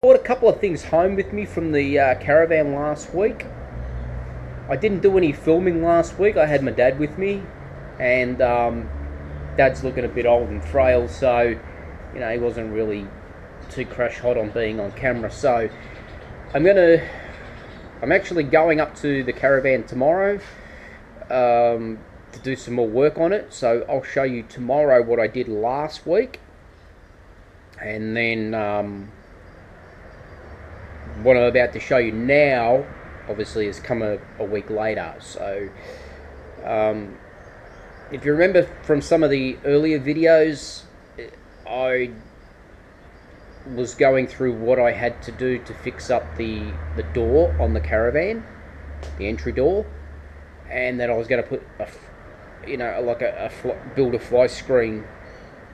Brought a couple of things home with me from the caravan last week. I didn't do any filming last week. I had my dad with me, and Dad's looking a bit old and frail, so he wasn't really too crash hot on being on camera. So I'm actually going up to the caravan tomorrow to do some more work on it. So I'll show you tomorrow what I did last week, and then what I'm about to show you now obviously has come a week later. So if you remember from some of the earlier videos, I was going through what I had to do to fix up the door on the caravan, the entry door, and that I was going to put build a fly screen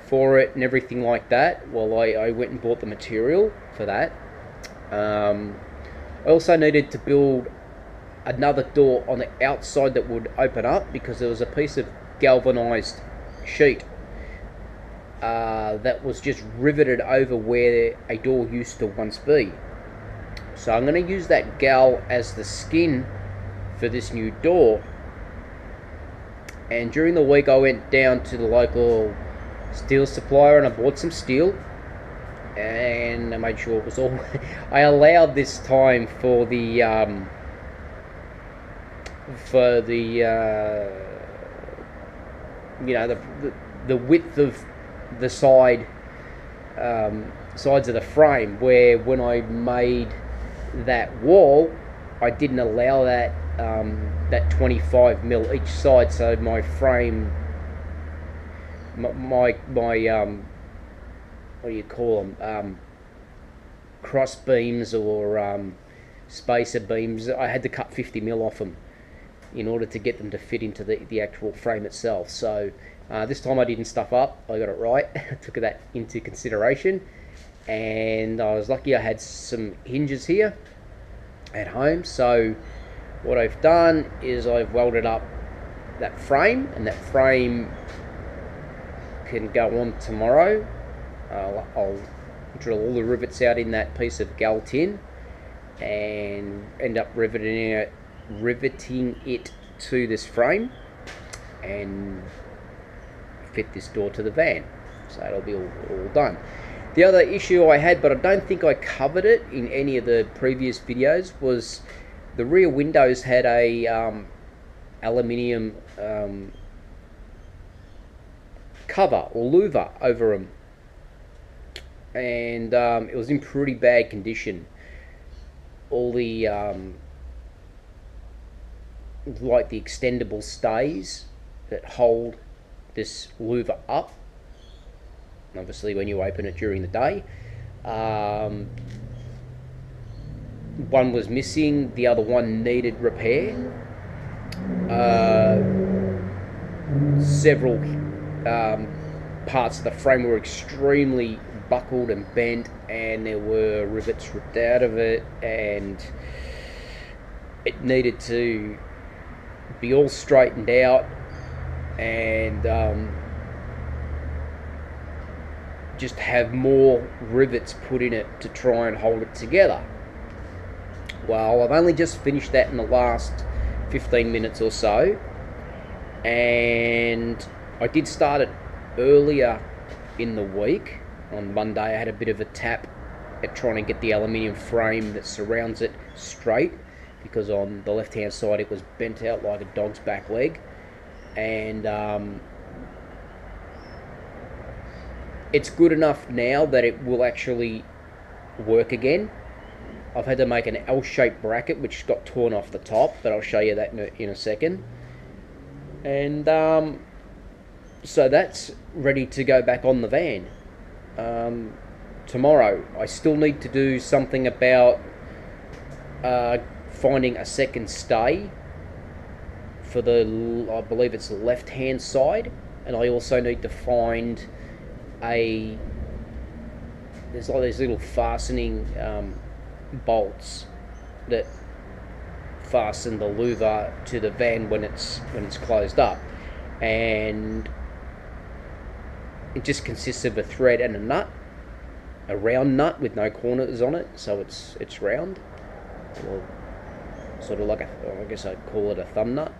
for it and everything like that. Well, I went and bought the material for that. I also needed to build another door on the outside that would open up, because there was a piece of galvanized sheet that was just riveted over where a door used to once be. So I'm going to use that gal as the skin for this new door. And during the week I went down to the local steel supplier and I bought some steel, and I made sure it was all I allowed this time for the the width of the sides of the frame, where when I made that wall I didn't allow that that 25 mil each side, so my frame, my what do you call them, cross beams or spacer beams, I had to cut 50 mil off them in order to get them to fit into the actual frame itself. So this time I didn't stuff up, I got it right. I took that into consideration, and I was lucky I had some hinges here at home. So what I've done is I've welded up that frame, and that frame can go on tomorrow. I'll drill all the rivets out in that piece of gal tin and end up riveting it to this frame and fit this door to the van. So it'll be all done. The other issue I had, but I don't think I covered it in any of the previous videos, was the rear windows had a aluminium cover or louver over them, and it was in pretty bad condition. All the like the extendable stays that hold this louver up, obviously when you open it during the day, one was missing, the other one needed repair. Several parts of the frame were extremely buckled and bent, and there were rivets ripped out of it, and it needed to be all straightened out and just have more rivets put in it to try and hold it together. Well, I've only just finished that in the last 15 minutes or so, and I did start it earlier in the week. On Monday I had a bit of a tap at trying to get the aluminium frame that surrounds it straight, because on the left hand side it was bent out like a dog's back leg, and it's good enough now that it will actually work again. I've had to make an L-shaped bracket which got torn off the top, but I'll show you that in a second. And so that's ready to go back on the van tomorrow. I still need to do something about finding a second stay for the, I believe it's the left hand side, and I also need to find there's like these little fastening bolts that fasten the louver to the van when it's closed up, and it just consists of a thread and a nut, a round nut with no corners on it, so it's round, or sort of like I guess I'd call it a thumb nut.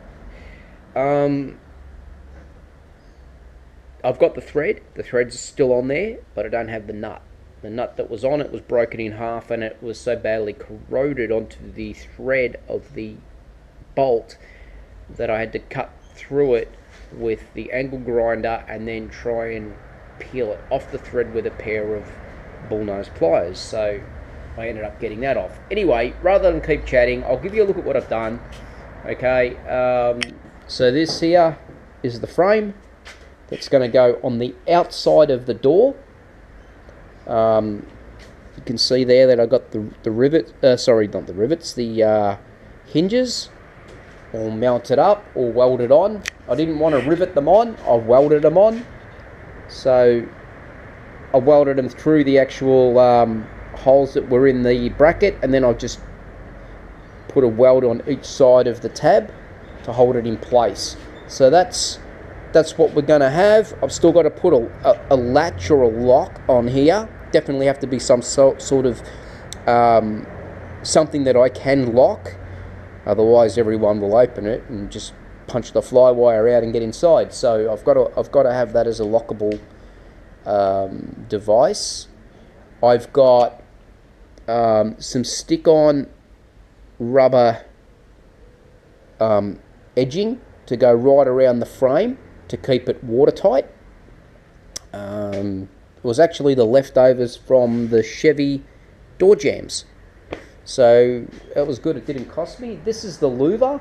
I've got the thread. The thread's still on there, but I don't have the nut. The nut that was on it was broken in half, and it was so badly corroded onto the thread of the bolt that I had to cut through it with the angle grinder and then try and peel it off the thread with a pair of bullnose pliers. So I ended up getting that off. Anyway, rather than keep chatting, I'll give you a look at what I've done. Okay, so this here is the frame that's going to go on the outside of the door. You can see there that I got the rivet, sorry, not the rivets, the hinges all mounted up or welded on. I didn't want to rivet them on, I welded them on. So I welded them through the actual holes that were in the bracket, and then I just put a weld on each side of the tab to hold it in place. So that's what we're going to have. I've still got to put a latch or a lock on here. Definitely have to be some sort of something that I can lock. Otherwise, everyone will open it and just punch the fly wire out and get inside. So I've got to have that as a lockable device. I've got some stick-on rubber edging to go right around the frame to keep it watertight. It was actually the leftovers from the Chevy door jambs, so that was good. It didn't cost me. This is the louver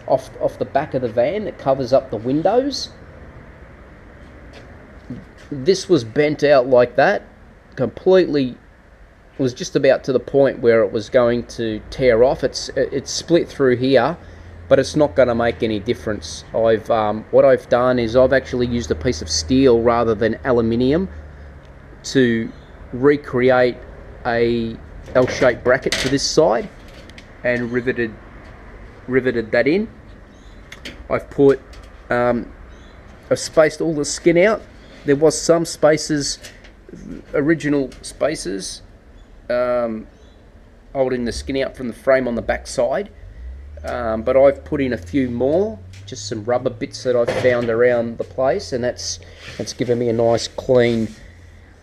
off the back of the van that covers up the windows. This was bent out like that completely. It was just about to the point where it was going to tear off. It's split through here, but it's not going to make any difference. What I've done is I've actually used a piece of steel rather than aluminium to recreate a L-shaped bracket for this side, and riveted that in. I've put I've spaced all the skin out. There was some spaces, original spaces, holding the skin out from the frame on the back side. But I've put in a few more, just some rubber bits that I've found around the place, and that's given me a nice clean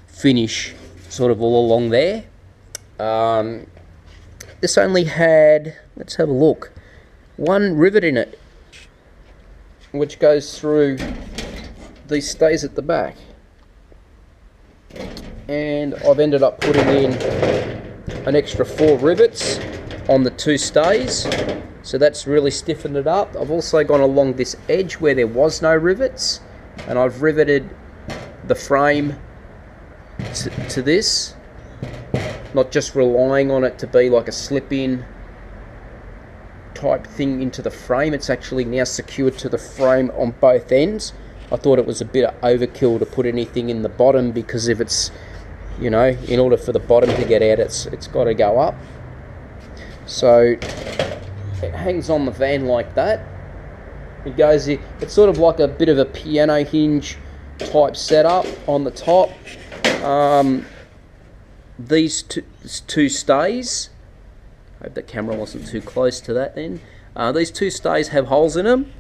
finish sort of all along there. This only had, let's have a look, one rivet in it, which goes through these stays at the back, and I've ended up putting in an extra 4 rivets on the 2 stays. So that's really stiffened it up. I've also gone along this edge where there was no rivets, and I've riveted the frame to this, not just relying on it to be like a slip-in type thing into the frame. It's actually now secured to the frame on both ends. I thought it was a bit of overkill to put anything in the bottom, because if it's, you know, in order for the bottom to get out, it's got to go up. So it hangs on the van like that. It goes, it's sort of like a bit of a piano hinge type setup on the top. These two stays, I hope the camera wasn't too close to that then. These 2 stays have holes in them.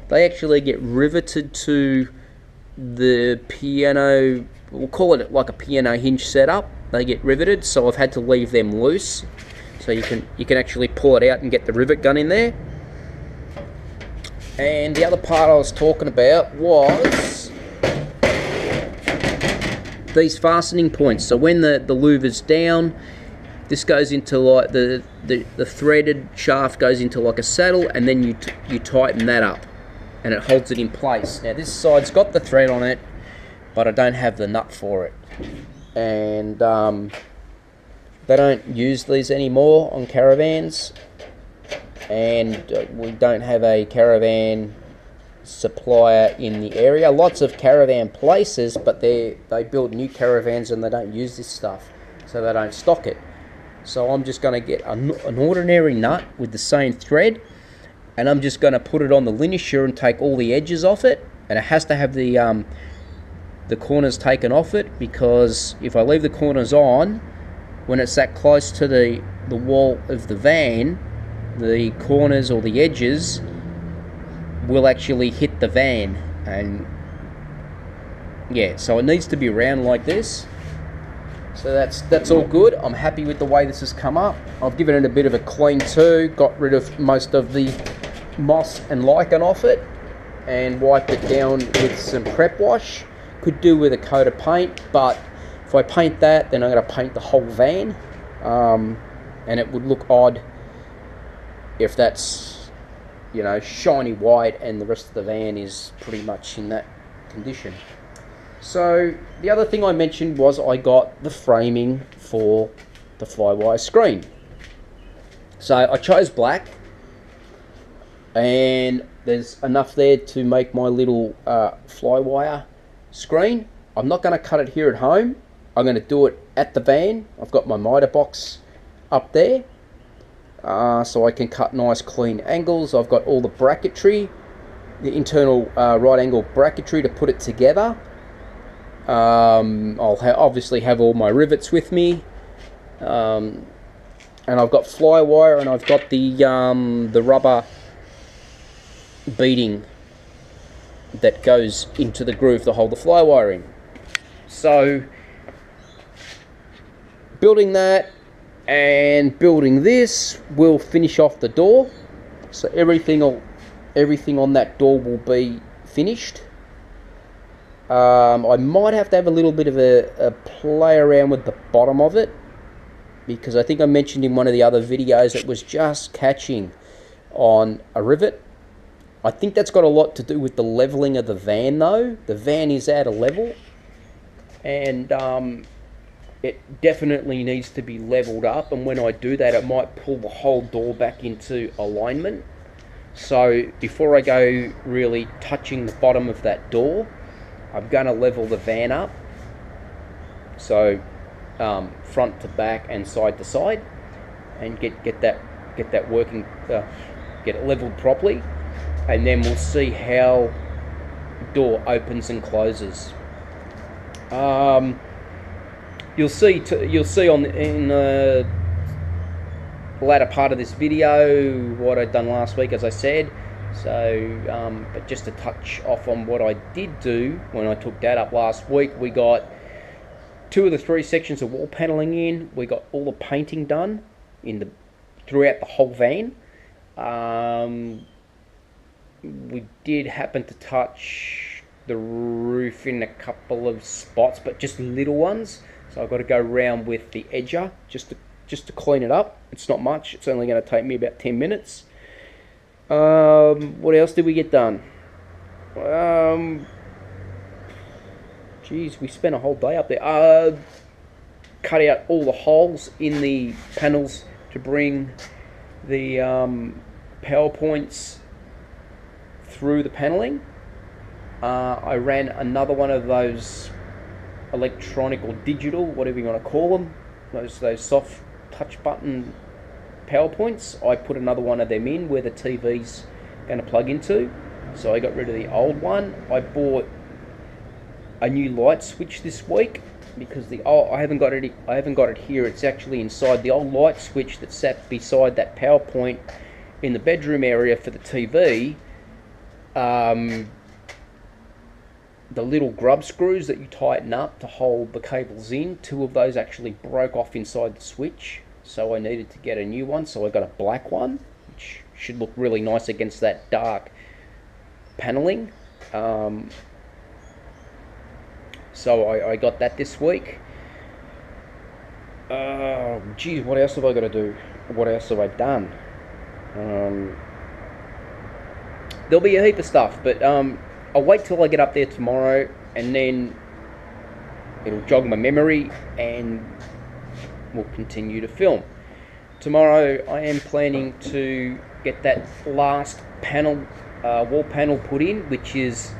They actually get riveted to the piano, we'll call it like a piano hinge setup. They get riveted, so I've had to leave them loose. So you can actually pull it out and get the rivet gun in there. And the other part I was talking about was these fastening points. So when the louver's down, this goes into like the threaded shaft goes into like a saddle, and then you tighten that up, and it holds it in place. Now this side's got the thread on it, but I don't have the nut for it, and they don't use these anymore on caravans, and we don't have a caravan supplier in the area. Lots of caravan places, but they build new caravans and they don't use this stuff, so they don't stock it. So I'm just going to get an ordinary nut with the same thread, and I'm just going to put it on the linisher and take all the edges off it, and it has to have the the corners taken off it, because if I leave the corners on, when it's that close to the wall of the van, the corners or the edges will actually hit the van. And yeah, so it needs to be round like this. So that's all good. I'm happy with the way this has come up. I've given it a bit of a clean too, got rid of most of the moss and lichen off it, and wiped it down with some prep wash. Could do with a coat of paint, but if I paint that, then I'm going to paint the whole van, and it would look odd if that's, you know, shiny white and the rest of the van is pretty much in that condition. So the other thing I mentioned was I got the framing for the flywire screen. So I chose black, and there's enough there to make my little flywire screen. I'm not going to cut it here at home. I'm going to do it at the van. I've got my miter box up there, so I can cut nice clean angles. I've got all the bracketry, the internal right angle bracketry to put it together. I'll obviously have all my rivets with me, and I've got flywire, and I've got the rubber beading that goes into the groove to hold the flywire in. So building that and building this will finish off the door. So everything on that door will be finished. I might have to have a little bit of a play around with the bottom of it, because I think I mentioned in one of the other videos it was just catching on a rivet. I think that's got a lot to do with the leveling of the van though. The van is at a level, and it definitely needs to be leveled up, and when I do that it might pull the whole door back into alignment. So before I go really touching the bottom of that door, I'm going to level the van up, so front to back and side to side, and get that working, get it leveled properly, and then we'll see how door opens and closes. You'll see in the latter part of this video what I'd done last week, as I said. So, but just to touch off on what I did do when I took that up last week, we got 2 of the 3 sections of wall paneling in. We got all the painting done throughout the whole van. We did happen to touch the roof in a couple of spots, but just little ones. So I've got to go around with the edger just to clean it up. It's not much. It's only going to take me about 10 minutes. What else did we get done? Geez, we spent a whole day up there. Cut out all the holes in the panels to bring the power points through the paneling. I ran another one of those electronic or digital, whatever you want to call them, those soft touch button power points. I put another one of them in where the TV's going to plug into, so I got rid of the old one. I bought a new light switch this week because I haven't got it here. It's actually inside the old light switch that sat beside that power point in the bedroom area for the TV. The little grub screws that you tighten up to hold the cables in, 2 of those actually broke off inside the switch, so I needed to get a new one. So I got a black one, which should look really nice against that dark paneling. So I got that this week. Geez, what else have I got to do? What else have I done? There'll be a heap of stuff, but I'll wait till I get up there tomorrow, and then it'll jog my memory, and we'll continue to film. Tomorrow I am planning to get that last panel, wall panel put in, which is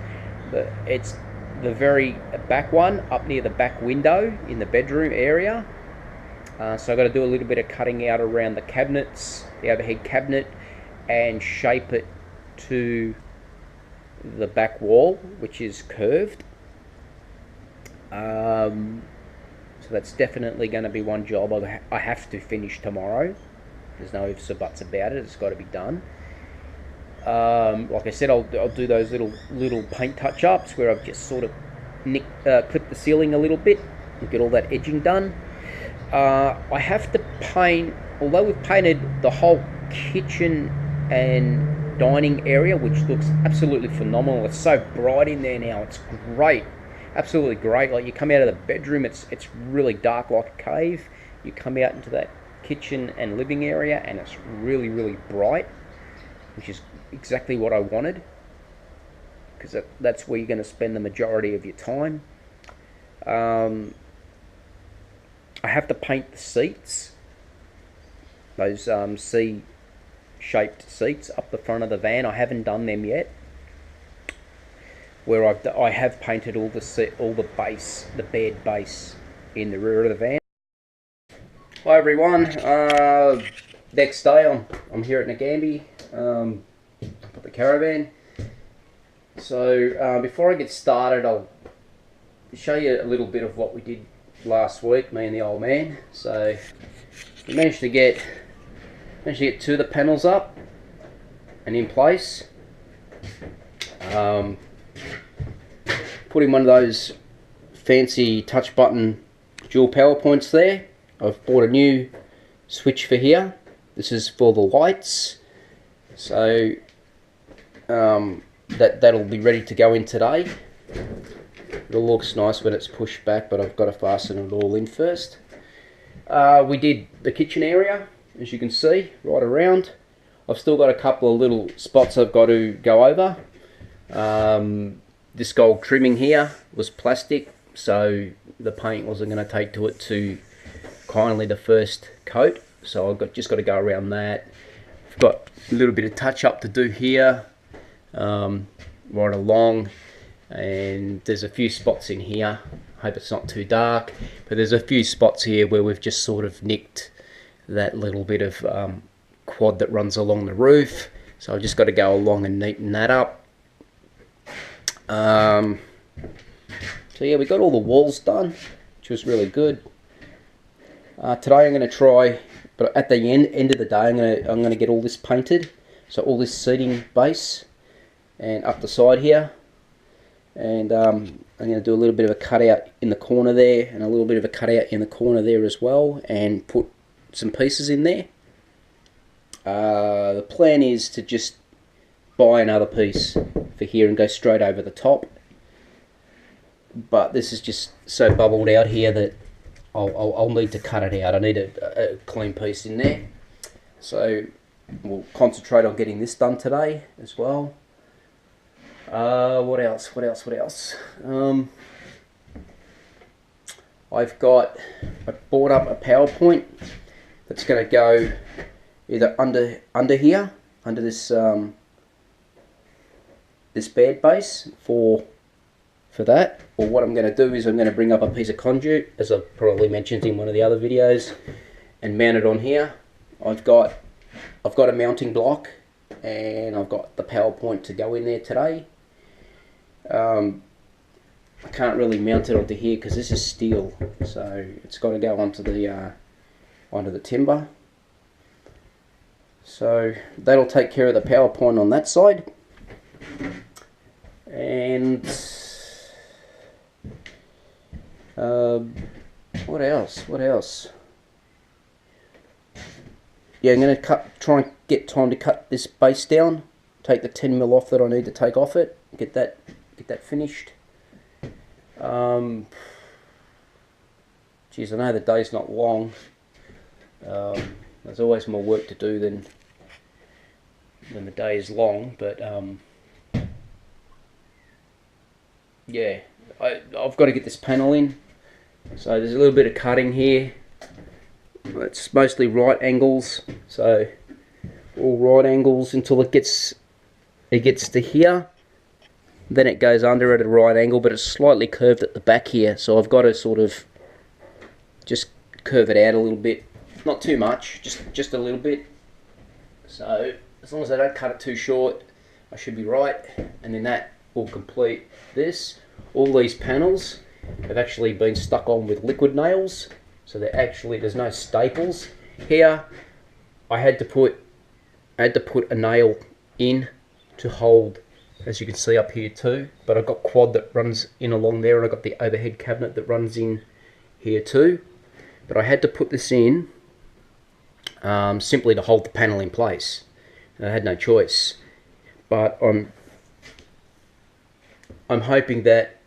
it's the very back one up near the back window in the bedroom area. So I've got to do a little bit of cutting out around the cabinets, the overhead cabinet, and shape it to the back wall, which is curved. So that's definitely going to be one job I have to finish tomorrow. There's no ifs or buts about it. It's got to be done. Like I said, I'll do those little paint touch-ups where I've just sort of clipped the ceiling a little bit and get all that edging done. I have to paint, although we've painted the whole kitchen and dining area, which looks absolutely phenomenal. It's so bright in there now. It's great. Absolutely great. Like, you come out of the bedroom, it's really dark like a cave. You come out into that kitchen and living area and it's really, really bright, which is exactly what I wanted, because that's where you're going to spend the majority of your time. I have to paint the seats, those C-shaped seats up the front of the van. I haven't done them yet. Where I have painted all the base, the bed base in the rear of the van. Hi everyone. Next day, I'm here at Nagambie, at the caravan. So before I get started, I'll show you a little bit of what we did last week, me and the old man. So we managed to get two of the panels up and in place. Put in one of those fancy touch button dual power points there. I've bought a new switch for here. This is for the lights, so that'll be ready to go in today. It all looks nice when it's pushed back, but I've got to fasten it all in first. We did the kitchen area, as you can see, right around. I've still got a couple of little spots I've got to go over. This gold trimming here was plastic, so the paint wasn't going to take to it too kindly the first coat, so I've just got to go around that. I've got a little bit of touch up to do here, right along, and there's a few spots in here. Hope it's not too dark, but there's a few spots here where we've just sort of nicked that little bit of quad that runs along the roof, so I've just got to go along and neaten that up. So yeah, we got all the walls done, which was really good. Today I'm going to try, but at the end of the day, I'm going to get all this painted. So all this seating base and up the side here, and I'm going to do a little bit of a cutout in the corner there, and a little bit of a cutout in the corner there as well, and put some pieces in there. The plan is to just buy another piece for here and go straight over the top, but this is just so bubbled out here that I'll need to cut it out. I need a clean piece in there, so we'll concentrate on getting this done today as well. What else? I bought up a PowerPoint that's going to go either under here, under this this bed base for that, or what I'm going to do is I'm going to bring up a piece of conduit, as I've probably mentioned in one of the other videos, and mount it on here. I've got a mounting block, and I've got the PowerPoint to go in there today. I can't really mount it onto here because this is steel, so it's got to go onto the timber. So that'll take care of the PowerPoint on that side. And what else? Yeah, I'm going to try and get time to cut this base down, take the 10mm off that I need to take off it, get that finished. Geez, I know the day's not long. There's always more work to do than the day is long, but yeah, I've got to get this panel in. So there's a little bit of cutting here. It's mostly right angles, so all right angles until it gets to here. Then it goes under at a right angle, but it's slightly curved at the back here, so I've got to sort of just curve it out a little bit. Not too much, just a little bit. So as long as I don't cut it too short, I should be right. And then that will complete this. All these panels, have actually been stuck on with liquid nails, so there's no staples here. I had to put a nail in to hold, as you can see up here too, but I've got quad that runs in along there, and I've got the overhead cabinet that runs in here too, but I had to put this in simply to hold the panel in place. I had no choice, but I'm hoping that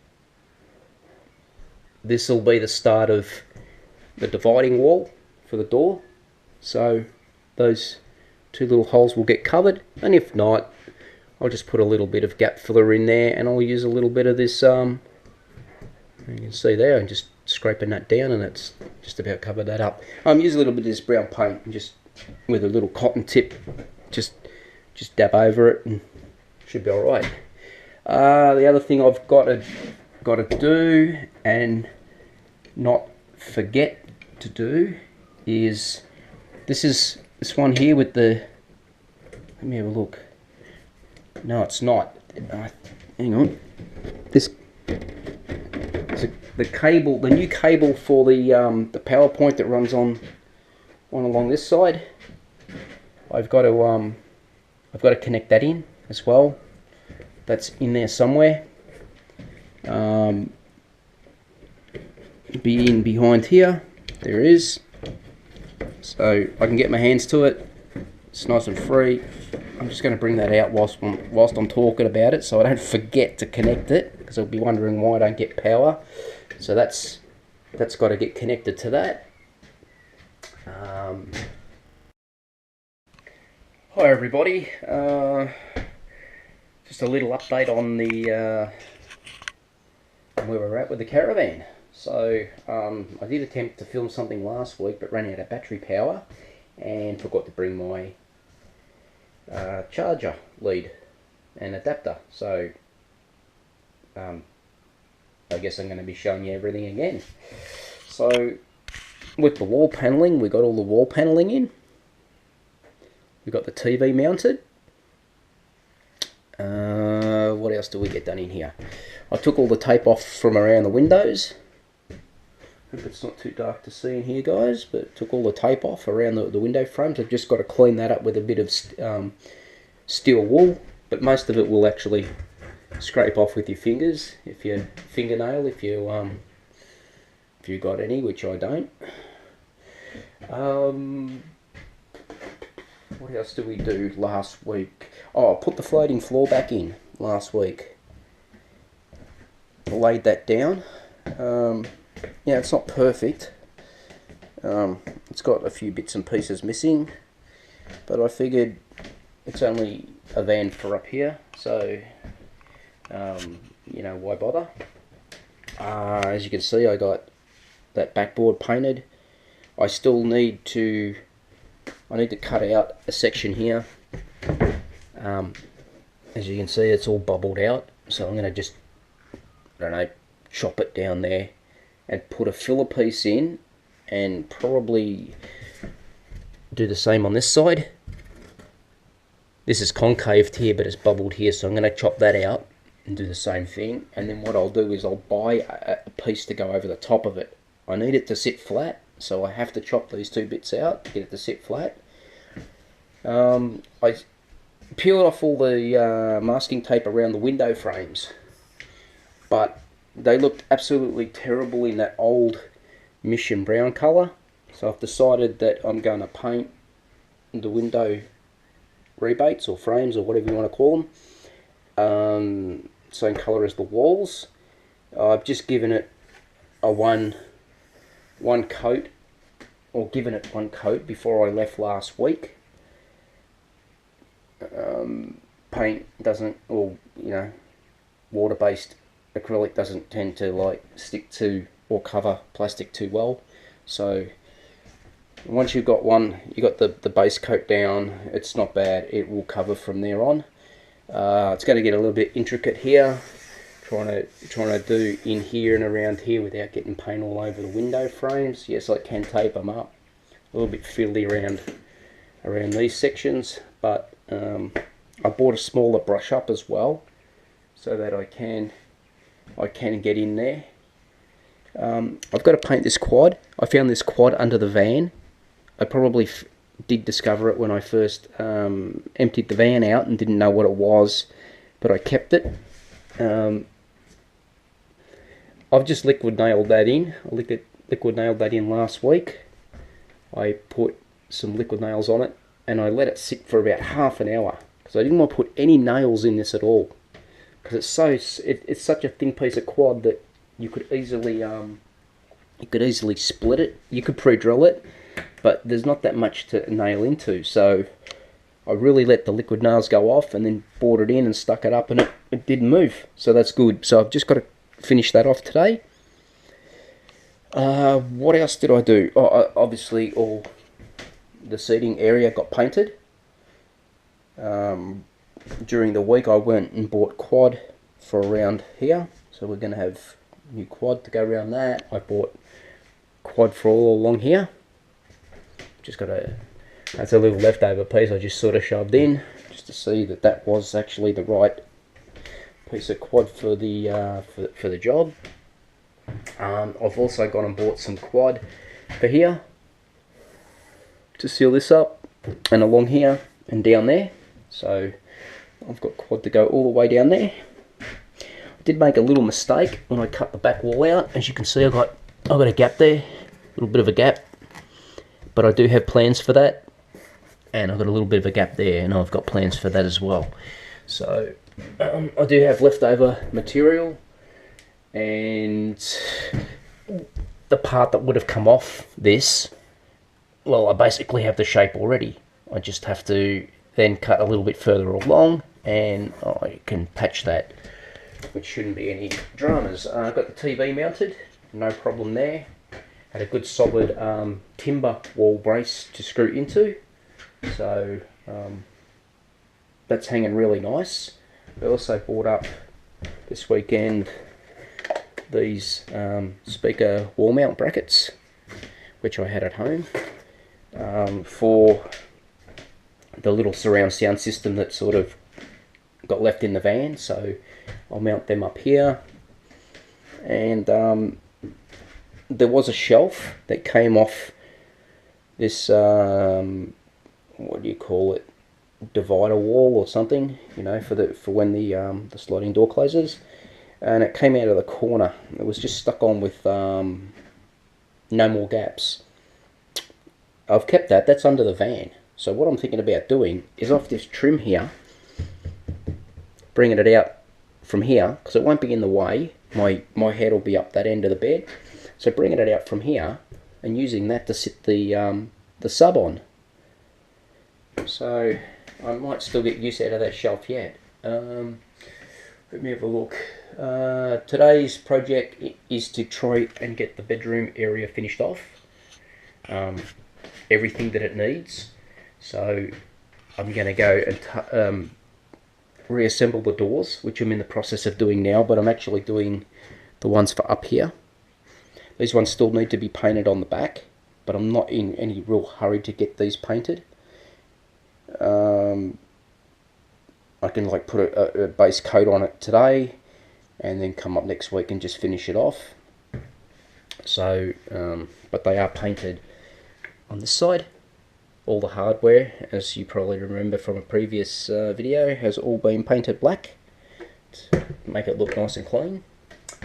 this will be the start of the dividing wall for the door, so those two little holes will get covered, and if not, I'll just put a little bit of gap filler in there, and I'll use a little bit of this, you can see there, and just scraping that down, and it's just about covered that up. Use a little bit of this brown paint, and just with a little cotton tip, just dab over it, and should be alright. The other thing I've got to do, and not forget to do, is this one here with the, let me have a look. No, it's not. Hang on. This the cable, the new cable for the power point that runs on along this side. I've got to connect that in as well. That's in there somewhere. Be in behind here. There it is. So I can get my hands to it. It's nice and free. I'm just going to bring that out whilst I'm talking about it, so I don't forget to connect it, because I'll be wondering why I don't get power. So that's got to get connected to that. Hi everybody. Just a little update on the where we're at with the caravan. So I did attempt to film something last week, but ran out of battery power and forgot to bring my charger lead and adapter. So I guess I'm going to be showing you everything again. So with the wall paneling, we got all the wall paneling in. We got the TV mounted. What else do we get done in here? I took all the tape off from around the windows. Hope it's not too dark to see in here, guys, but took all the tape off around the window frames. I've just got to clean that up with a bit of steel wool, but most of it will actually scrape off with your fingers, if you fingernail, if you got any, which I don't. What else did we do last week? Oh, I put the floating floor back in last week. I laid that down. Yeah, it's not perfect. It's got a few bits and pieces missing, but I figured it's only a van for up here, so you know, why bother? As you can see, I got that backboard painted. I still need to cut out a section here. As you can see, it's all bubbled out, so I'm going to just, I don't know, chop it down there and put a filler piece in, and probably do the same on this side. This is concaved here, but it's bubbled here, so I'm going to chop that out and do the same thing. And then what I'll do is I'll buy a piece to go over the top of it. I need it to sit flat, so I have to chop these two bits out to get it to sit flat. I peeled off all the masking tape around the window frames, but they looked absolutely terrible in that old Mission brown colour, so I've decided that I'm going to paint the window rebates or frames or whatever you want to call them same colour as the walls. I've just given it a one coat, or given it one coat before I left last week. Paint doesn't, or you know, water-based acrylic doesn't tend to like stick to or cover plastic too well, so once you've got you got the base coat down, it's not bad, it will cover from there on. It's going to get a little bit intricate here, trying to do in here and around here without getting paint all over the window frames. Yes, I can tape them up, a little bit fiddly around these sections, but I bought a smaller brush up as well, so that I can get in there I've got to paint this quad. I found this quad under the van. I probably did discover it when I first emptied the van out and didn't know what it was, but I kept it. I've just liquid nailed that in. I liquid nailed that in last week. I put some liquid nails on it and I let it sit for about half an hour because I didn't want to put any nails in this at all, because it's such a thin piece of quad that you could easily split it. You could pre-drill it, but there's not that much to nail into, so I really let the liquid nails go off and then bored it in and stuck it up, and it didn't move, so that's good. So I've just got to finish that off today. What else did I do? Obviously all the seating area got painted. During the week I went and bought quad for around here, so we're going to have new quad to go around that. I bought quad for all along here. Just got that's a little leftover piece I just sort of shoved in just to see that that was actually the right piece of quad for the job. I've also gone and bought some quad for here to seal this up, and along here and down there, so I've got quad to go all the way down there. I did make a little mistake when I cut the back wall out. As you can see, I've got a gap there, a little bit of a gap, but I do have plans for that, and I've got a little bit of a gap there, and I've got plans for that as well. So I do have leftover material, and the part that would have come off this, well, I basically have the shape already. I just have to then cut a little bit further along and I can patch that, which shouldn't be any dramas. I've got the TV mounted, no problem there. Had a good solid timber wall brace to screw into, so that's hanging really nice. I also bought up this weekend these speaker wall mount brackets, which I had at home, for the little surround sound system that sort of got left in the van. So I'll mount them up here. And there was a shelf that came off this what do you call it, divider wall or something, you know, for when the sliding door closes, and it came out of the corner. It was just stuck on with no more gaps. I've kept that. That's under the van. So what I'm thinking about doing is off this trim here, bringing it out from here, because it won't be in the way. My head will be up that end of the bed. So bringing it out from here and using that to sit the sub on. So I might still get use out of that shelf yet. Let me have a look. Today's project is to try and get the bedroom area finished off. Everything that it needs. So I'm going to go and reassemble the doors, which I'm in the process of doing now, but I'm actually doing the ones for up here. These ones still need to be painted on the back, but I'm not in any real hurry to get these painted. I can like put a base coat on it today and then come up next week and just finish it off. So but they are painted on this side. All the hardware, as you probably remember from a previous video, has all been painted black to make it look nice and clean.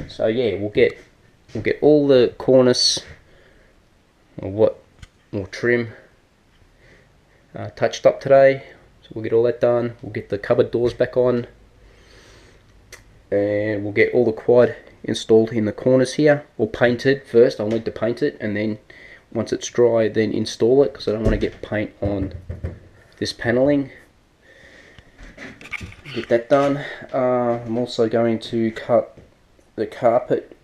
So yeah, we'll get all the cornice or trim touched up today. So we'll get all that done. We'll get the cupboard doors back on, and we'll get all the quad installed in the corners here, or painted first. I'll need to paint it, and then once it's dry, then install it, because I don't want to get paint on this paneling. Get that done. I'm also going to cut the carpet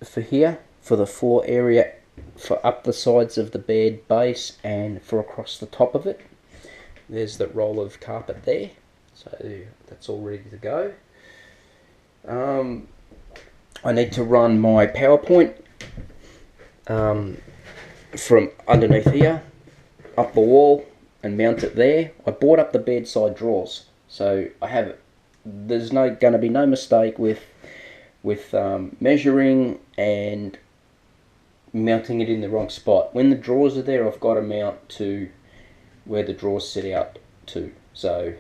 for here, for the floor area, for up the sides of the bed base and for across the top of it. There's the roll of carpet there, so that's all ready to go. I need to run my PowerPoint from underneath here up the wall and mount it there. I bought up the bedside drawers, so I have it. There's going to be no mistake with measuring and mounting it in the wrong spot. When the drawers are there, I've got to mount to where the drawers set out to. So,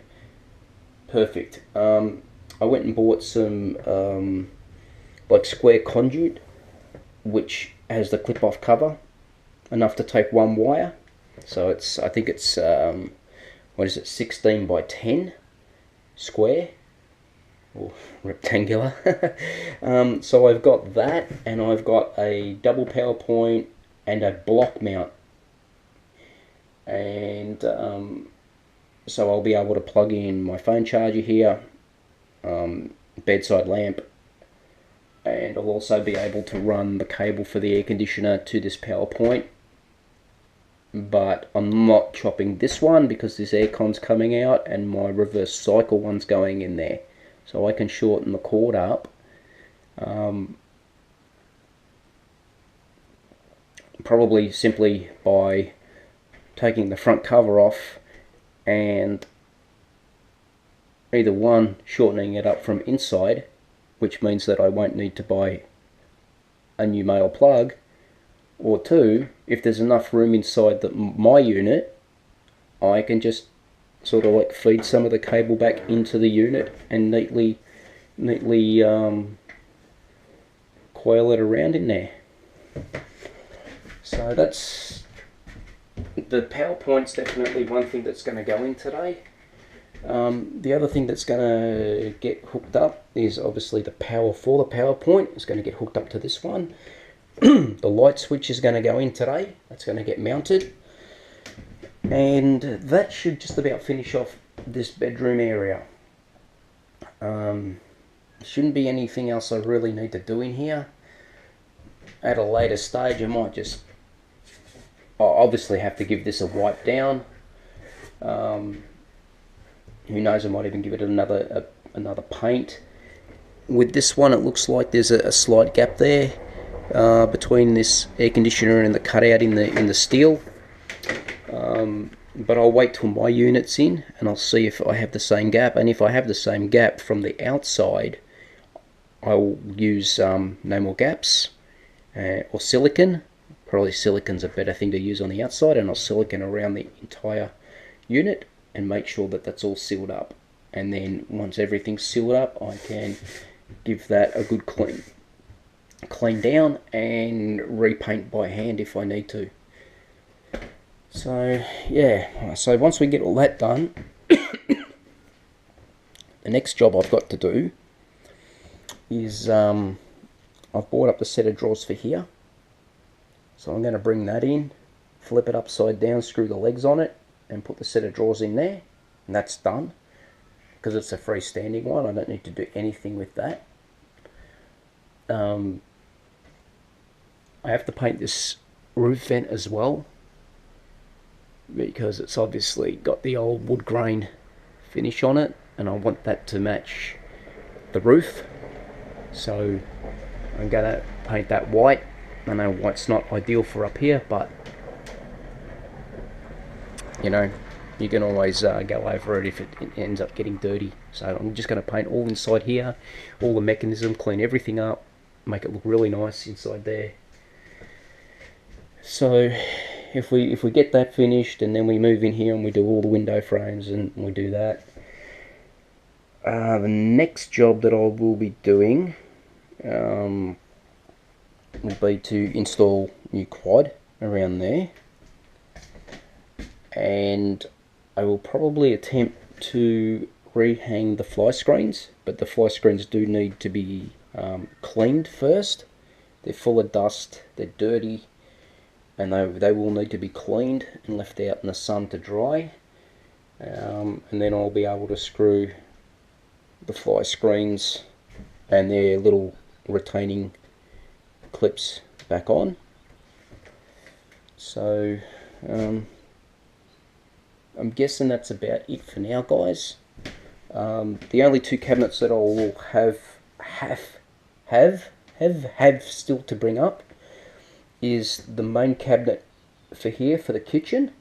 perfect. I went and bought some like square conduit, which has the clip-off cover, enough to take one wire. So it's, I think it's, what is it, 16 by 10 square, or rectangular. So I've got that, and I've got a double power point and a block mount. And so I'll be able to plug in my phone charger here, bedside lamp, and I'll also be able to run the cable for the air conditioner to this power point. But I'm not chopping this one because this aircon's coming out and my reverse cycle one's going in there. So I can shorten the cord up. Probably simply by taking the front cover off and either one, shortening it up from inside, which means that I won't need to buy a new male plug, or two, if there's enough room inside my unit, I can just sort of like feed some of the cable back into the unit and neatly coil it around in there. So that's the PowerPoint's definitely one thing that's going to go in today. The other thing that's going to get hooked up is obviously the power for the PowerPoint. It's going to get hooked up to this one. The light switch is going to go in today. That's going to get mounted. And that should just about finish off this bedroom area. Shouldn't be anything else I really need to do in here. At a later stage, I might just obviously have to give this a wipe down. Who knows, I might even give it another paint. With this one, it looks like there's a slight gap there between this air conditioner and the cutout in the steel. But I'll wait till my unit's in and I'll see if I have the same gap. And if I have the same gap from the outside, I'll use no more gaps or silicone. Probably silicone's a better thing to use on the outside, and I'll silicone around the entire unit and make sure that that's all sealed up. And then once everything's sealed up, I can give that a good clean down and repaint by hand if I need to. So yeah, so once we get all that done, the next job I've got to do is I've bought up the set of drawers for here. So I'm going to bring that in, flip it upside down, screw the legs on it, and put the set of drawers in there. And that's done. Because it's a freestanding one, I don't need to do anything with that. I have to paint this roof vent as well, because it's obviously got the old wood grain finish on it, and I want that to match the roof. So I'm going to paint that white. I know white's not ideal for up here, but you know, you can always go over it if it ends up getting dirty. So I'm just going to paint all inside here, all the mechanism, clean everything up, make it look really nice inside there. So if we get that finished, and then we move in here and we do all the window frames and we do that, the next job that I will be doing will be to install new quad around there, and I will probably attempt to rehang the fly screens, but the fly screens do need to be cleaned first. They're full of dust, they're dirty, and they will need to be cleaned and left out in the sun to dry, and then I'll be able to screw the fly screens and their little retaining clips back on. So I'm guessing that's about it for now, guys. The only two cabinets that I will have still to bring up is the main cabinet for here for the kitchen,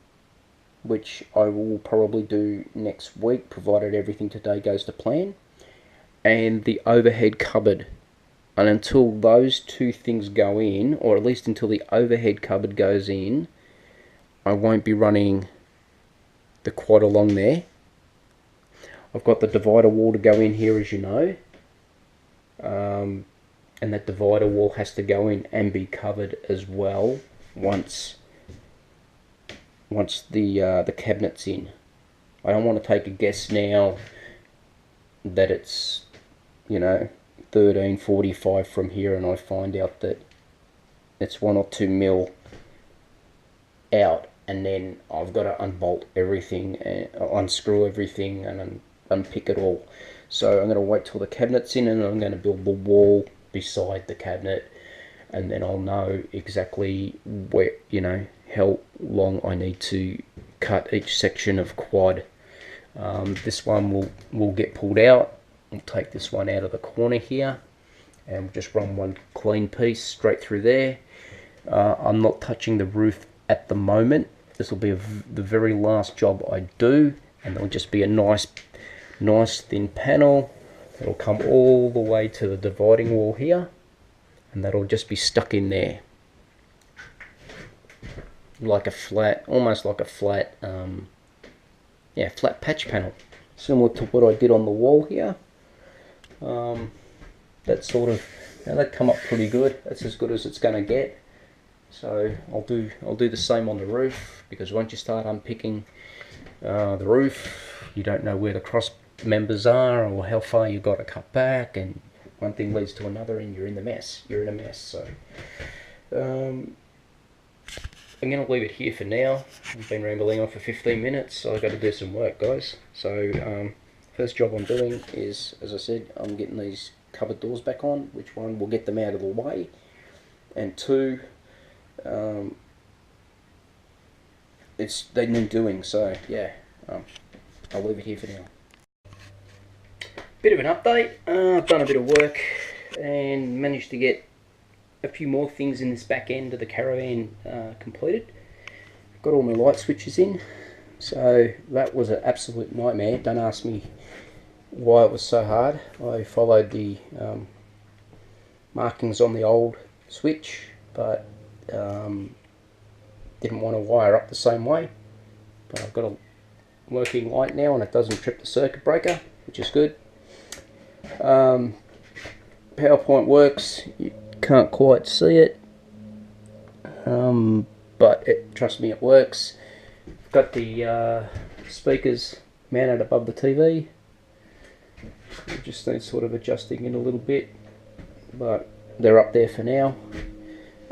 which I will probably do next week, provided everything today goes to plan, and the overhead cupboard and until those two things go in, or at least until the overhead cupboard goes in, I won't be running the quad along there. I've got the divider wall to go in here, as you know, and that divider wall has to go in and be covered as well once the cabinet's in. I don't want to take a guess now that it's, you know, 1345 from here, and I find out that it's 1 or 2 mil out, and then I've got to unbolt everything and unscrew everything and unpick it all. So I'm going to wait till the cabinet's in, and I'm going to build the wall beside the cabinet, and then I'll know exactly where, you know, how long I need to cut each section of quad. This one will get pulled out. I'll take this one out of the corner here and just run one clean piece straight through there. I'm not touching the roof at the moment. This will be the very last job I do, and there'll just be a nice thin panel. It'll come all the way to the dividing wall here, and that'll just be stuck in there like a flat, almost like a flat, yeah, flat patch panel, similar to what I did on the wall here. That sort of, that come up pretty good. That's as good as it's going to get. So I'll do the same on the roof, because once you start unpicking the roof, you don't know where the cross members are or how far you've got to cut back, and one thing leads to another, and you're in the mess. You're in a mess. So I'm going to leave it here for now. I've been rambling on for 15 minutes, so I've got to do some work, guys. So first job I'm doing is, as I said, I'm getting these cupboard doors back on. Which one will get them out of the way, and two, they need doing. So yeah, I'll leave it here for now. Bit of an update. I've done a bit of work and managed to get a few more things in this back end of the Caravan completed. Got all my light switches in, so that was an absolute nightmare. Don't ask me why it was so hard. I followed the markings on the old switch, but didn't want to wire up the same way. But I've got a working light now, and it doesn't trip the circuit breaker, which is good. PowerPoint works. You can't quite see it, but trust me, it works. I've got the speakers mounted above the TV. It just needs sort of adjusting in a little bit, but they're up there for now.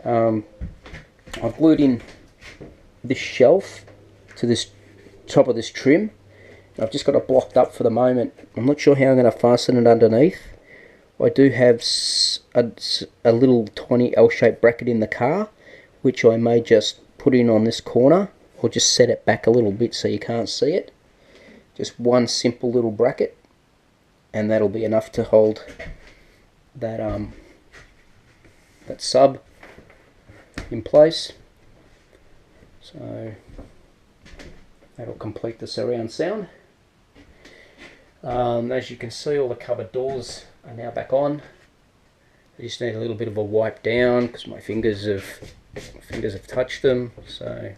I've glued in this shelf to this top of this trim. I've just got it blocked up for the moment. I'm not sure how I'm going to fasten it underneath. I do have a little tiny L-shaped bracket in the car, which I may just put in on this corner, or just set it back a little bit so you can't see it. Just one simple little bracket, and that'll be enough to hold that that sub in place. So that'll complete the surround sound. As you can see, all the cupboard doors are now back on. I just need a little bit of a wipe down because my fingers have touched them. So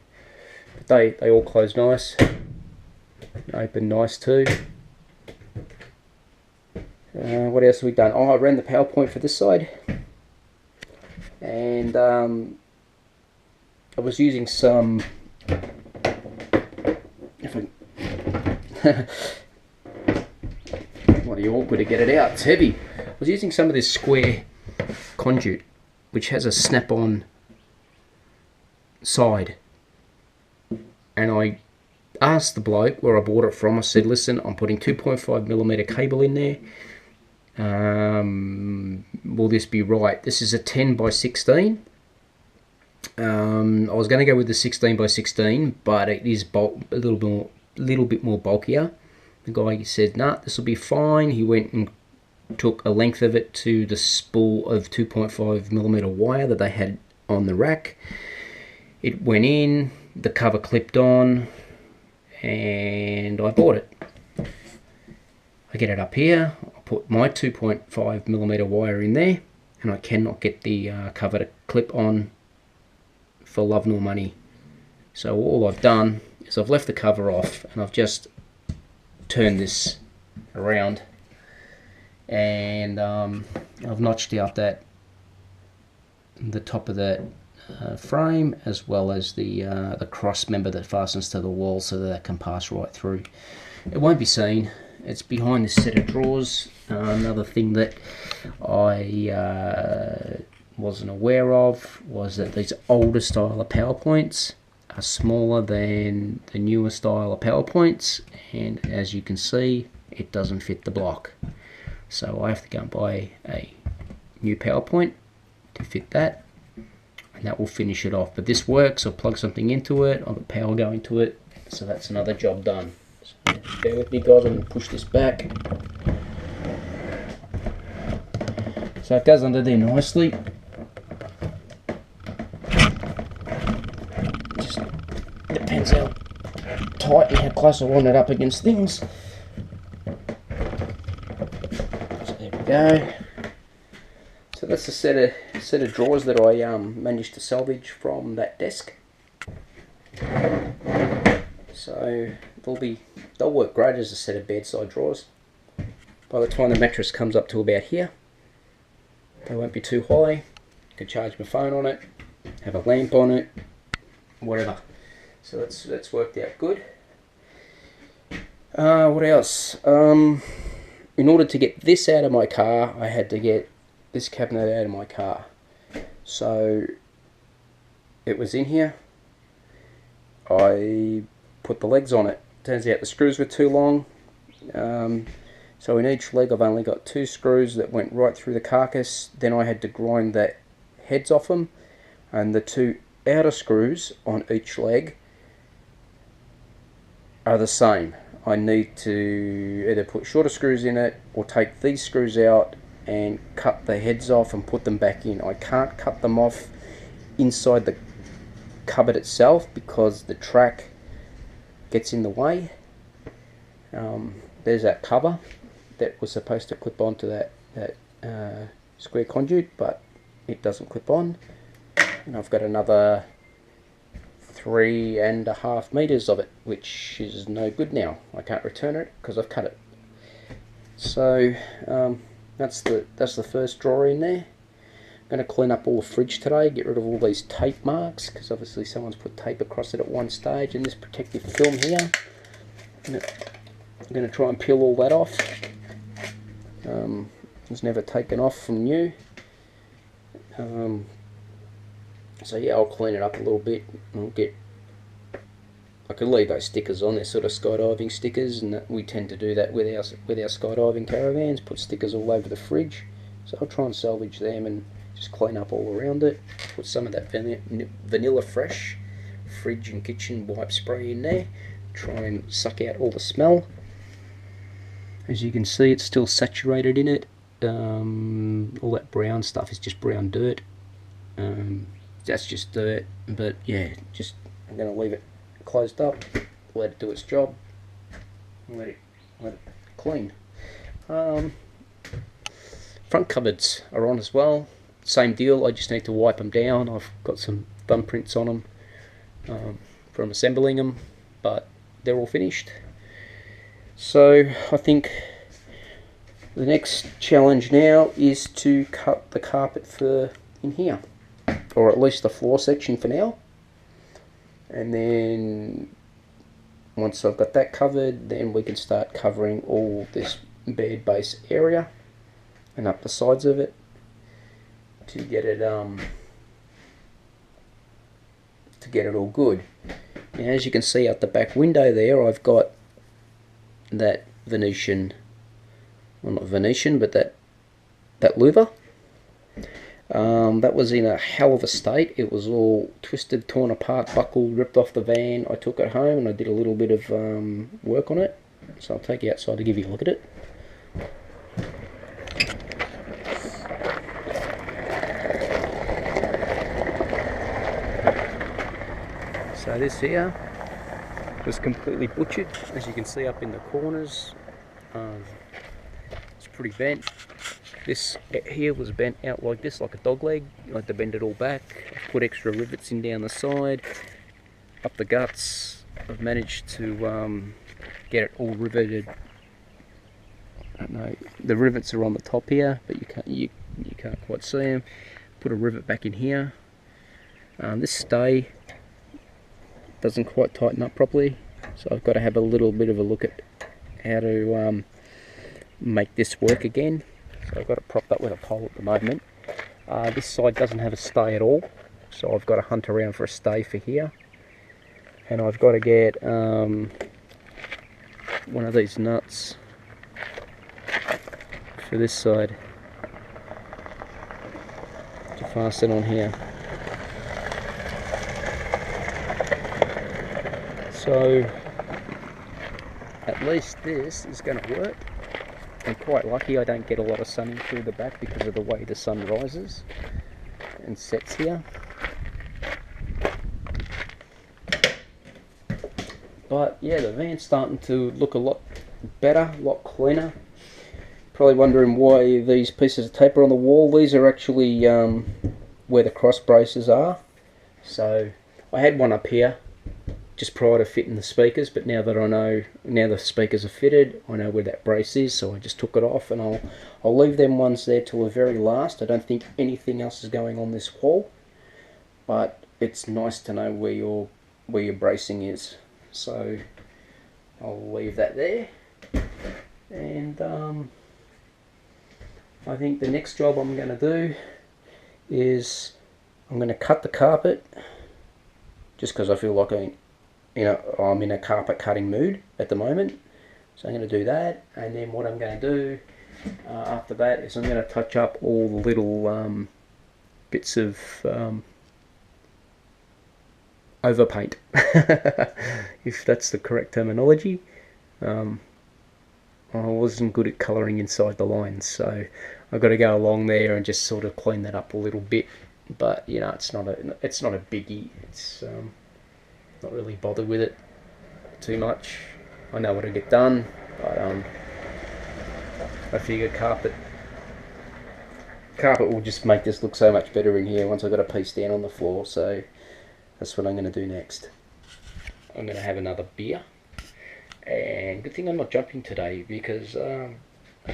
but they all close nice, open nice too. What else have we done? Oh, I ran the PowerPoint for this side, and I was using some. Bloody awkward to get it out. It's heavy. I was using some of this square conduit, which has a snap-on side, and I asked the bloke where I bought it from. I said, "Listen, I'm putting 2.5mm cable in there. Will this be right?" This is a 10x16. I was going to go with the 16x16, but it is a little bit more bulkier. The guy said, "Nah, this will be fine." He went and took a length of it to the spool of 2.5mm wire that they had on the rack. It went in, the cover clipped on, and I bought it. I get it up here, I put my 2.5mm wire in there, and I cannot get the cover to clip on for love nor money. So all I've done is I've left the cover off, and I've just turned this around, and I've notched out the top of that frame, as well as the cross member that fastens to the wall, so that can pass right through. It won't be seen. It's behind this set of drawers. Another thing that I wasn't aware of was that these older style of PowerPoints are smaller than the newer style of PowerPoints, and as you can see, it doesn't fit the block. So I have to go and buy a new PowerPoint to fit that, and that will finish it off. But this works. I'll plug something into it, I've got power going to it, so that's another job done. So bear with me guys, I'm going to push this back. So it goes under there nicely. Just depends how tight and how close I want it up against things. So there we go. So that's a set of drawers that I managed to salvage from that desk. So they'll work great as a set of bedside drawers. By the time the mattress comes up to about here, they won't be too high. I can charge my phone on it, have a lamp on it, whatever. So that's worked out good. What else? In order to get this out of my car, I had to get this cabinet out of my car. So it was in here. I put the legs on it. Turns out the screws were too long. So in each leg I've only got 2 screws that went right through the carcass. Then I had to grind the heads off them, and the 2 outer screws on each leg are the same. I need to either put shorter screws in it or take these screws out and cut the heads off and put them back in. I can't cut them off inside the cupboard itself because the track gets in the way. There's that cover that was supposed to clip onto that square conduit, but it doesn't clip on, and I've got another 3.5 meters of it, which is no good now. I can't return it because I've cut it. So that's the first drawer in there. I'm going to clean up all the fridge today, get rid of all these tape marks, because obviously someone's put tape across it at one stage, and this protective film here. I'm going to try and peel all that off. It was never taken off from new. So yeah, I'll clean it up a little bit. I could leave those stickers on. They're sort of skydiving stickers, and we tend to do that with our skydiving caravans. Put stickers all over the fridge. So I'll try and salvage them and just clean up all around it. Put some of that Vanilla Fresh fridge and kitchen wipe spray in there. Try and suck out all the smell. As you can see, it's still saturated in it. All that brown stuff is just brown dirt. That's just dirt, but yeah, I'm going to leave it closed up, let it do its job, and let it clean. Front cupboards are on as well. Same deal, I just need to wipe them down. I've got some thumbprints on them from assembling them, but they're all finished. So I think the next challenge now is to cut the carpet for in here, or at least the floor section for now. And then once I've got that covered, then we can start covering all this bed base area and up the sides of it to get it all good. Now, as you can see out the back window there, I've got that Venetian, well, not Venetian, but that louver. That was in a hell of a state. It was all twisted, torn apart, buckled, ripped off the van. I took it home and I did a little bit of work on it. So I'll take you outside to give you a look at it. So this here was completely butchered, as you can see up in the corners. It's pretty bent. This here was bent out like this, like a dog leg. I had to bend it all back. I've put extra rivets in down the side, up the guts. I've managed to get it all riveted. I don't know, the rivets are on the top here, but you can't quite see them. Put a rivet back in here. This stay doesn't quite tighten up properly, so I've got to have a little bit of a look at how to make this work again. So I've got it propped up with a pole at the moment. This side doesn't have a stay at all, so I've got to hunt around for a stay for here. And I've got to get one of these nuts for this side to fasten on here. So at least this is going to work. I'm quite lucky I don't get a lot of sun in through the back because of the way the sun rises and sets here. But yeah, the van's starting to look a lot better, a lot cleaner. Probably wondering why these pieces of tape are on the wall. These are actually where the cross braces are. So I had one up here just prior to fitting the speakers, but now that I know, now the speakers are fitted, I know where that brace is, so I just took it off, and I'll leave them ones there till the very last. I don't think anything else is going on this wall, but it's nice to know where your bracing is. So I'll leave that there, and I think the next job I'm going to do is I'm going to cut the carpet, just because I feel like I'm in a carpet cutting mood at the moment. So I'm going to do that, and then what I'm going to do after that is I'm going to touch up all the little bits of overpaint, if that's the correct terminology. I wasn't good at colouring inside the lines, so I've got to go along there and just sort of clean that up a little bit. But you know, it's not a biggie. It's not really bothered with it too much. I know what'll get done, but I figure carpet will just make this look so much better in here once I've got a piece down on the floor. So that's what I'm going to do next. I'm going to have another beer, and good thing I'm not jumping today, because I'd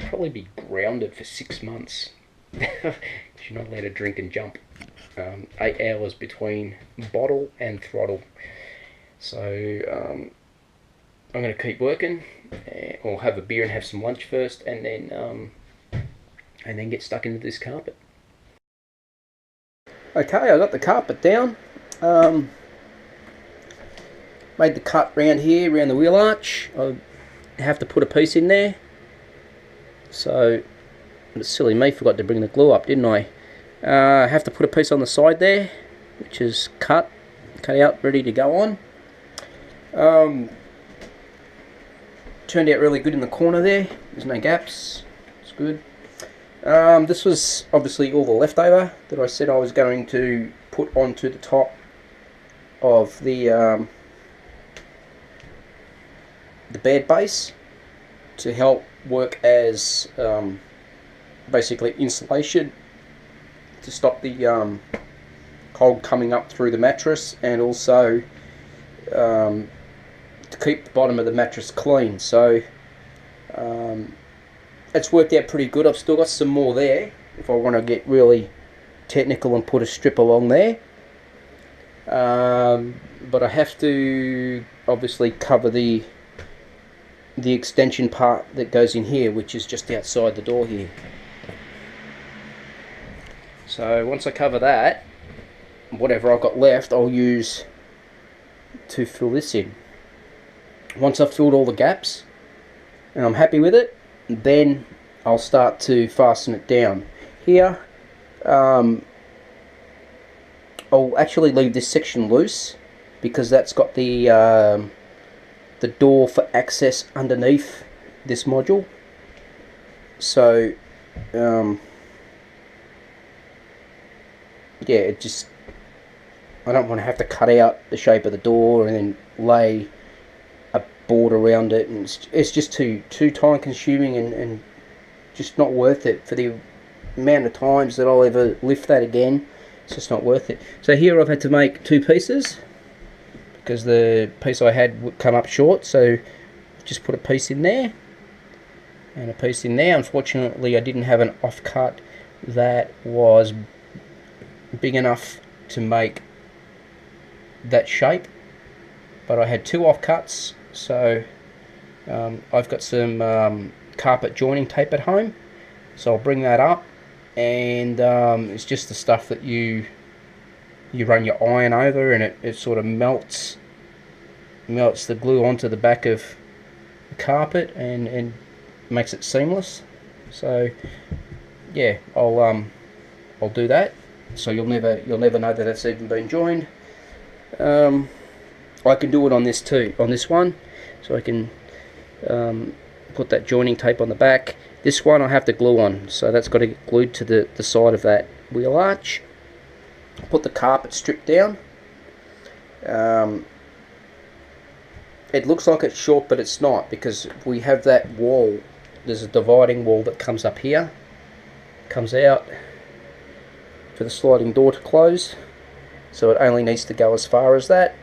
probably be grounded for 6 months. You're not allowed to drink and jump. 8 hours between bottle and throttle. So I'm going to keep working, or have a beer and have some lunch first, and then get stuck into this carpet. Okay, I got the carpet down. Made the cut round here, around the wheel arch. I have to put a piece in there. So it's silly me, forgot to bring the glue up, didn't I? I have to put a piece on the side there, which is cut out, ready to go on. Turned out really good in the corner there. There's no gaps. It's good. This was obviously all the leftover that I said I was going to put onto the top of the bed base to help work as basically insulation to stop the cold coming up through the mattress, and also to keep the bottom of the mattress clean. So it's worked out pretty good. I've still got some more there if I want to get really technical and put a strip along there, but I have to obviously cover the extension part that goes in here, which is just outside the door here. So once I cover that, whatever I've got left I'll use to fill this in. Once I've filled all the gaps and I'm happy with it, then I'll start to fasten it down. Here I'll actually leave this section loose, because that's got the door for access underneath this module. So yeah, I don't want to have to cut out the shape of the door and then lay a board around it, and it's just too time consuming and just not worth it for the amount of times that I'll ever lift that again. It's just not worth it. So here I've had to make 2 pieces because the piece I had would come up short, so just put a piece in there and a piece in there. Unfortunately, I didn't have an offcut that was big enough to make that shape, but I had 2 offcuts, so I've got some carpet joining tape at home, so I'll bring that up, and it's just the stuff that you run your iron over, and it sort of melts the glue onto the back of the carpet and makes it seamless. So yeah, I'll do that, so you'll never know that it's even been joined. I can do it on this too, on this one, so I can put that joining tape on the back. This one I have to glue on, so that's got to get glued to the side of that wheel arch. Put the carpet strip down. It looks like it's short, but it's not, because we have that wall. There's a dividing wall that comes up here, comes out for the sliding door to close, so it only needs to go as far as that.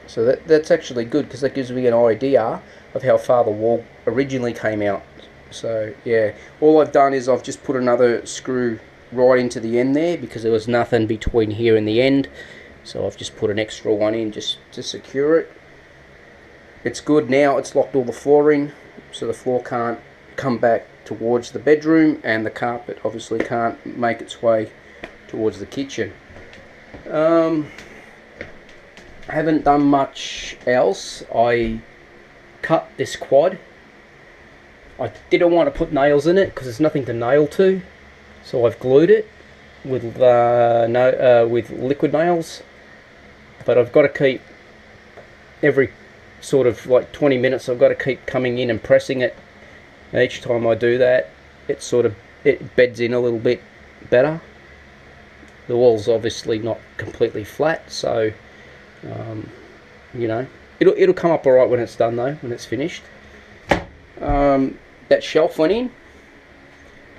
So that's actually good, because that gives me an idea of how far the wall originally came out. So yeah, all I've done is I've just put another screw right into the end there, because there was nothing between here and the end, so I've just put an extra one in just to secure it. It's good now. It's locked all the flooring, so the floor can't come back towards the bedroom, and the carpet obviously can't make its way towards the kitchen. I haven't done much else. I cut this quad. I didn't want to put nails in it because there's nothing to nail to, so I've glued it with with liquid nails. But I've got to keep, every sort of like 20 minutes, I've got to keep coming in and pressing it. And each time I do that, it beds in a little bit better. The wall's obviously not completely flat, so you know, it'll come up alright when it's done though, when it's finished. That shelf went in.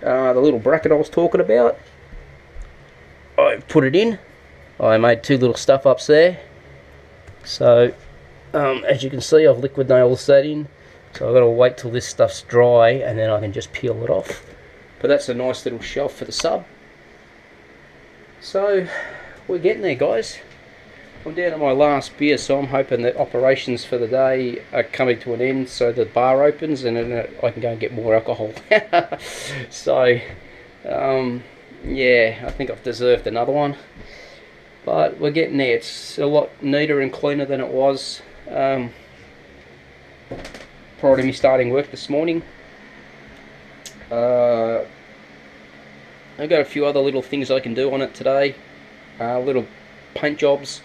The little bracket I was talking about, I put it in. I made 2 little stuff ups there. So as you can see, I've liquid nails that in. So I've got to wait till this stuff's dry, and then I can just peel it off. But that's a nice little shelf for the sub. So we're getting there, guys. I'm down to my last beer, so I'm hoping that operations for the day are coming to an end, so the bar opens and then I can go and get more alcohol. So yeah, I think I've deserved another one, but we're getting there. It's a lot neater and cleaner than it was prior to me starting work this morning. I've got a few other little things I can do on it today, little paint jobs,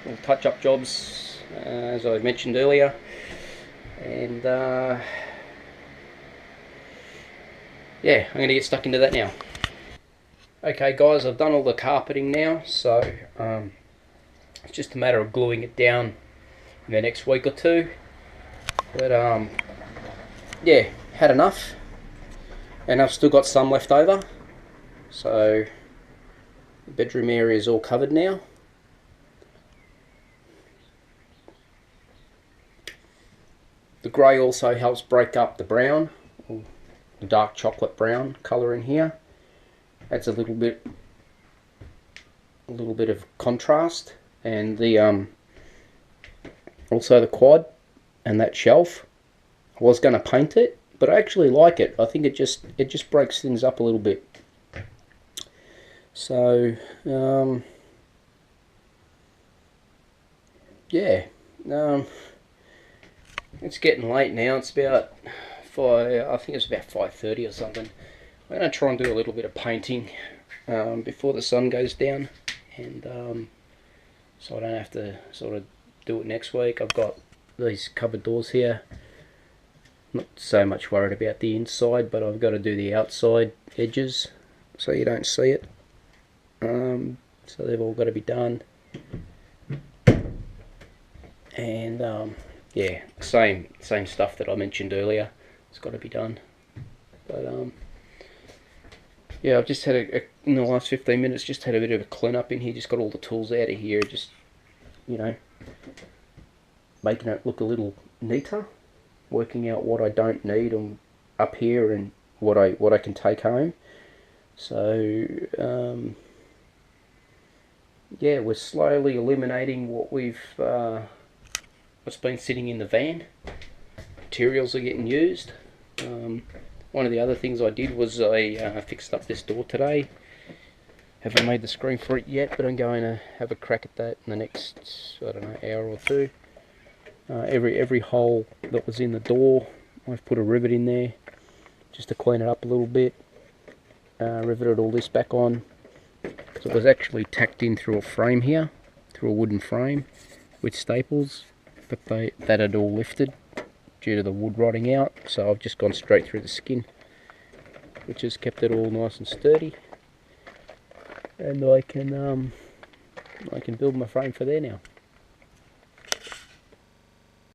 little touch-up jobs, as I mentioned earlier, and yeah, I'm going to get stuck into that now. Okay guys, I've done all the carpeting now, so it's just a matter of gluing it down in the next week or 2. But yeah, had enough, and I've still got some left over, so the bedroom area is all covered now. The grey also helps break up the brown, or the dark chocolate brown colour in here. Adds a little bit of contrast, and the also the quad and that shelf. I was going to paint it, but I actually like it. I think it just breaks things up a little bit. So yeah, it's getting late now. It's about 5. I think it's about 5:30 or something. I'm going to try and do a little bit of painting before the sun goes down, and so I don't have to sort of do it next week. I've got these cupboard doors here. Not so much worried about the inside, but I've got to do the outside edges so you don't see it. So they've all got to be done, and yeah, same stuff that I mentioned earlier. It's got to be done, but Yeah, I've just had in the last 15 minutes, just had a bit of a clean up in here. Just got all the tools out of here. Just, you know, making it look a little neater. Working out what I don't need up here and what I can take home. So yeah, we're slowly eliminating what's been sitting in the van. Materials are getting used. One of the other things I did was I fixed up this door today. Haven't made the screen for it yet, but I'm going to have a crack at that in the next, I don't know, hour or two. Every hole that was in the door, I've put a rivet in there just to clean it up a little bit. Riveted all this back on. So it was actually tacked in through a frame here, through a wooden frame with staples, but that had all lifted due to the wood rotting out. So I've just gone straight through the skin, which has kept it all nice and sturdy. And I can build my frame for there now.